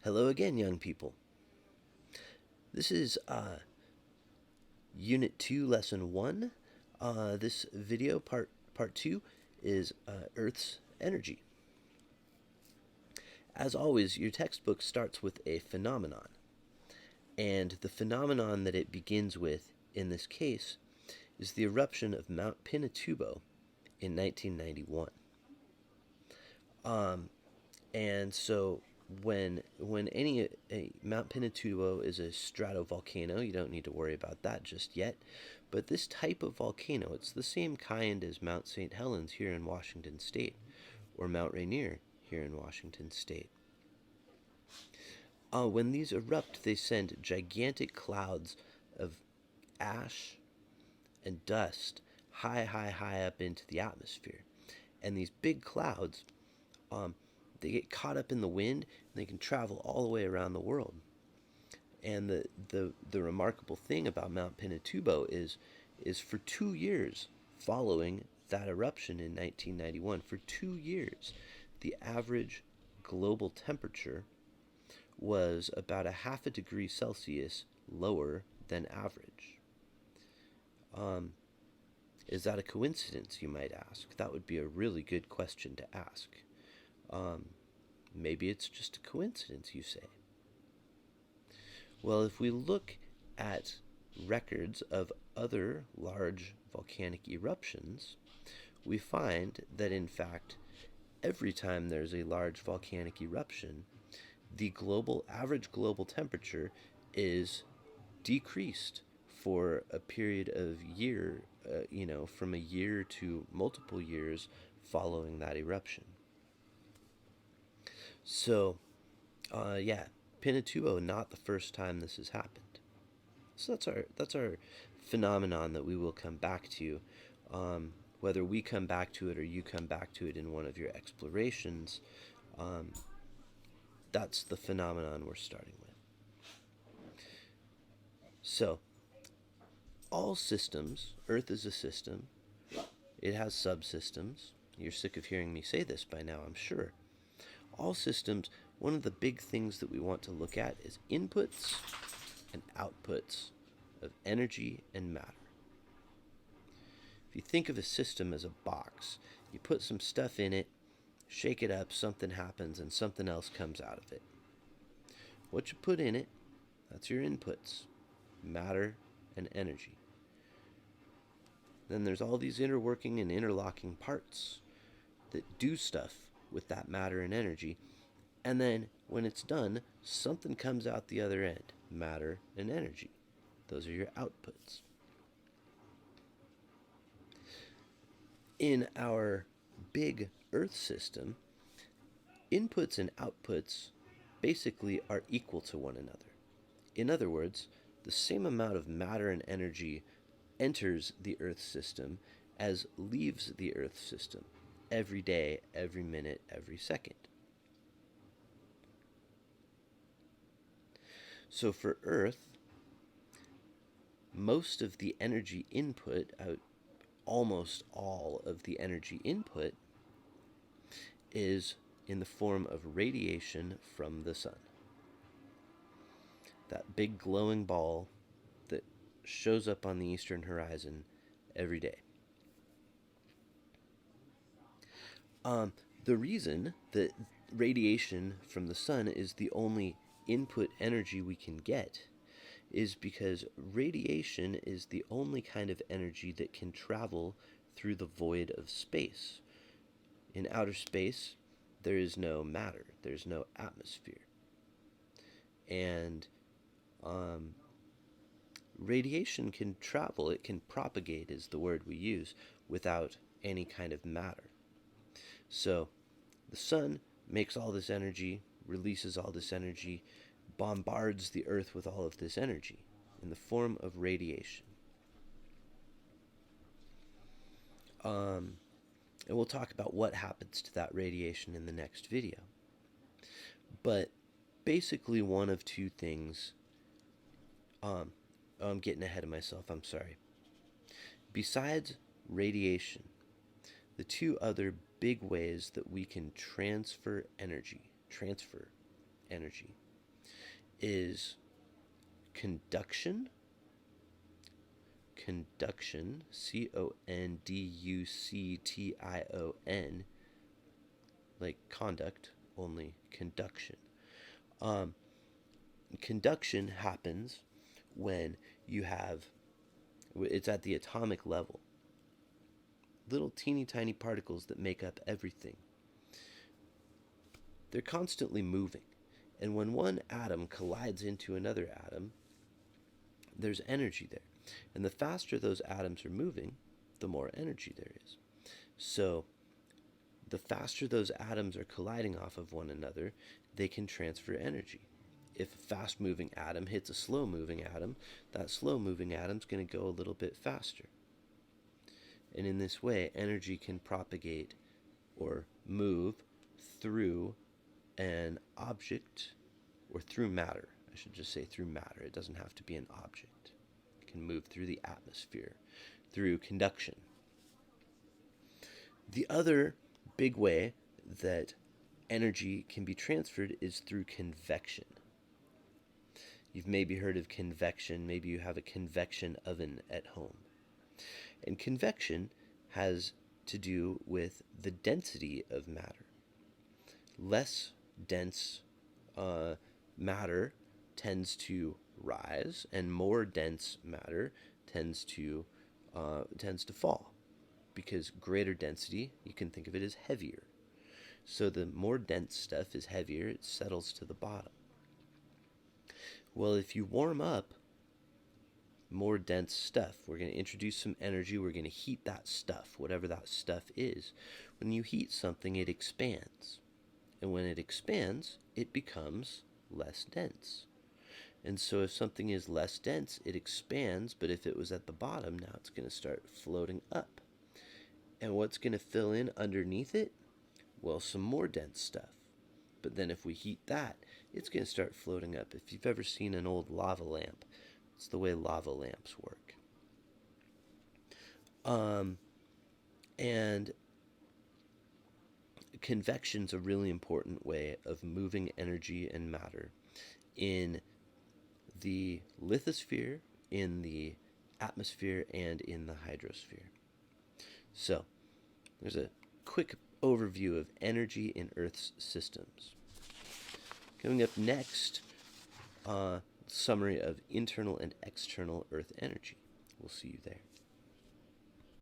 Hello again, young people. This is Unit 2, Lesson 1. This video, part 2, is Earth's energy. As always, your textbook starts with a phenomenon. And the phenomenon that it begins with, in this case, is the eruption of Mount Pinatubo in 1991. And so when Mount Pinatubo is a stratovolcano, you don't need to worry about that just yet. But this type of volcano, it's the same kind as Mount St. Helens here in Washington State, or Mount Rainier here in Washington State. When these erupt, they send gigantic clouds of ash and dust high up into the atmosphere. And these big clouds, they get caught up in the wind, and they can travel all the way around the world. And the remarkable thing about Mount Pinatubo is for 2 years following that eruption in 1991, for 2 years, the average global temperature was about a half a degree Celsius lower than average. Is that a coincidence, you might ask? That would be a really good question to ask. Maybe it's just a coincidence, you say. Well, if we look at records of other large volcanic eruptions, we find that in fact, every time there's a large volcanic eruption, the average global temperature is decreased for a period of from a year to multiple years following that eruption. So, Pinatubo, not the first time this has happened. So that's our phenomenon that we will come back to. Whether we come back to it or you come back to it in one of your explorations, that's the phenomenon we're starting with. So, all systems, Earth is a system. It has subsystems. You're sick of hearing me say this by now, I'm sure. All systems, one of the big things that we want to look at is inputs and outputs of energy and matter. If you think of a system as a box, you put some stuff in it, shake it up, something happens, and something else comes out of it. What you put in it, that's your inputs, matter and energy. Then there's all these interworking and interlocking parts that do stuff with that matter and energy. And then when it's done, something comes out the other end, matter and energy. Those are your outputs. In our big Earth system, inputs and outputs basically are equal to one another. In other words, the same amount of matter and energy enters the Earth system as leaves the Earth system every day, every minute, every second. So for Earth, most of the energy input, almost all of the energy input, is in the form of radiation from the sun. That big glowing ball that shows up on the eastern horizon every day. The reason that radiation from the sun is the only input energy we can get is because radiation is the only kind of energy that can travel through the void of space. In outer space, there is no matter, there's no atmosphere. And radiation can travel, it can propagate is the word we use, without any kind of matter. So the sun makes all this energy, releases all this energy, bombards the earth with all of this energy in the form of radiation. And we'll talk about what happens to that radiation in the next video. But basically one of two things. I'm getting ahead of myself, I'm sorry. Besides radiation, the two other big ways that we can transfer energy is conduction. Conduction, Conduction, like conduct, only conduction. Um, Conduction happens when you have, it's at the atomic level, little teeny tiny particles that make up everything. They're constantly moving. And when one atom collides into another atom, there's energy there. And the faster those atoms are moving, the more energy there is. So the faster those atoms are colliding off of one another, they can transfer energy. If a fast moving atom hits a slow moving atom, that slow moving atom's going to go a little bit faster. And in this way, energy can propagate or move through an object, or through matter. I should just say through matter. It doesn't have to be an object. It can move through the atmosphere, through conduction. The other big way that energy can be transferred is through convection. You've maybe heard of convection. Maybe you have a convection oven at home. And convection has to do with the density of matter. Less dense matter tends to rise, and more dense matter tends to fall, because greater density, you can think of it as heavier. So the more dense stuff is heavier, it settles to the bottom. Well, if you warm up more dense stuff, we're going to introduce some energy, we're going to heat that stuff, whatever that stuff is. When you heat something, it expands. And when it expands, it becomes less dense. And so if something is less dense, it expands, but if it was at the bottom, now it's going to start floating up. And what's going to fill in underneath it? Well, some more dense stuff. But then if we heat that, it's going to start floating up. If you've ever seen an old lava lamp, it's the way lava lamps work. And convection's a really important way of moving energy and matter in the lithosphere, in the atmosphere, and in the hydrosphere. So, there's a quick overview of energy in Earth's systems. Coming up next, summary of internal and external Earth energy. We'll see you there.